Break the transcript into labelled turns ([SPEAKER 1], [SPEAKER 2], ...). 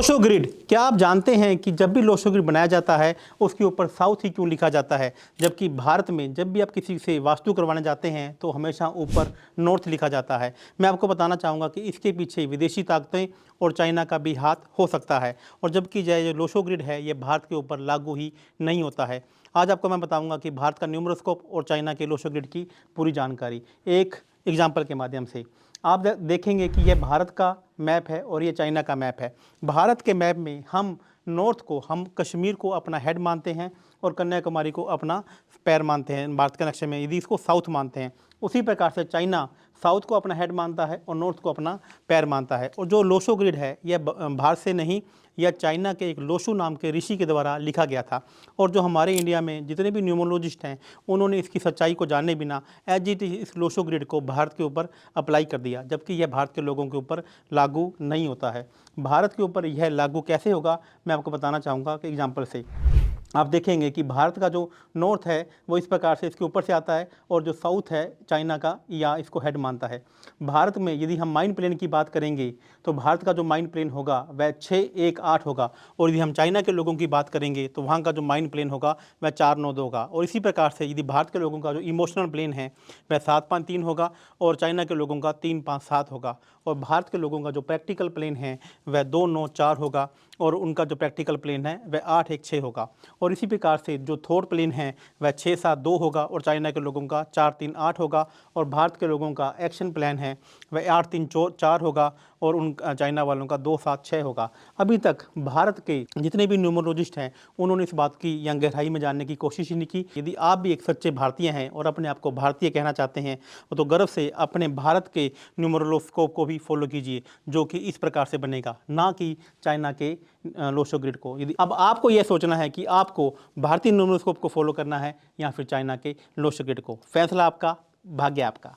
[SPEAKER 1] Lo Shu grid, क्या आप जानते हैं कि जब भी लोशो ग्रिड बनाया जाता है उसके ऊपर साउथ ही क्यों लिखा जाता है, जबकि भारत में जब भी आप किसी से वास्तु करवाने जाते हैं तो हमेशा ऊपर नॉर्थ लिखा जाता है। मैं आपको बताना चाहूँगा कि इसके पीछे विदेशी ताकतें और चाइना का भी हाथ हो सकता है, और जबकि जो लोशो ग्रिड है ये भारत के ऊपर लागू ही नहीं होता है। आज आपको मैं बताऊँगा कि भारत का न्यूमरोस्कोप और चाइना के लोशो ग्रिड की पूरी जानकारी एक एग्जाम्पल के माध्यम से। आप देखेंगे कि यह भारत का मैप है और ये चाइना का मैप है। भारत के मैप में हम नॉर्थ को, हम कश्मीर को अपना हेड मानते हैं और कन्याकुमारी को अपना पैर मानते हैं भारत के नक्शे में, यदि इसको साउथ मानते हैं। उसी प्रकार से चाइना साउथ को अपना हेड मानता है और नॉर्थ को अपना पैर मानता है। और जो लोशो ग्रिड है यह भारत से नहीं, यह चाइना के एक लोशु नाम के ऋषि के द्वारा लिखा गया था। और जो हमारे इंडिया में जितने भी न्यूमरोलॉजिस्ट हैं उन्होंने इसकी सच्चाई को जाने बिना एज इट इज इस लोशो ग्रिड को भारत के ऊपर अप्लाई कर दिया, जबकि यह भारत के लोगों के ऊपर लागू नहीं होता है। भारत के ऊपर यह लागू कैसे होगा मैं आपको बताना चाहूँगा कि एग्जाम्पल से। आप देखेंगे कि भारत का जो नॉर्थ है वो इस प्रकार से इसके ऊपर से आता है, और जो साउथ है चाइना का या इसको हेड मानता है। भारत में यदि हम माइंड प्लेन की बात करेंगे तो भारत का जो माइंड प्लेन होगा वह 6-1-8 होगा, और यदि हम चाइना के लोगों की बात करेंगे तो वहाँ का जो माइंड प्लेन होगा वह 4-9-2 होगा। और इसी प्रकार से यदि भारत के लोगों का जो इमोशनल प्लेन है वह 7-5-3 होगा, और चाइना के लोगों का 3-5-7 होगा। और भारत के लोगों का जो प्रैक्टिकल प्लेन है वह 2-9-4 होगा, और उनका जो प्रैक्टिकल प्लेन है वह 8-1-6 होगा। और इसी प्रकार से जो थॉट प्लेन है वह 6-7-2 होगा, और चाइना के लोगों का 4-3-8 होगा। और भारत के लोगों का एक्शन प्लान है वह 8-3-4 होगा, और उन चाइना वालों का 2-7-6 होगा। अभी तक भारत के जितने भी न्यूमरोलॉजिस्ट हैं उन्होंने इस बात की या गहराई में जानने की कोशिश ही नहीं की। यदि आप भी एक सच्चे भारतीय हैं और अपने आप को भारतीय कहना चाहते हैं तो गर्व से अपने भारत के न्यूमरोस्कोप को भी फॉलो कीजिए, जो कि इस प्रकार से बनेगा, ना कि चाइना के लोशो ग्रिड को। यदि अब आपको यह सोचना है कि आपको भारतीय न्यूमरोस्कोप को फॉलो करना है या फिर चाइना के लोशो ग्रिड को, फैसला आपका, भाग्य आपका।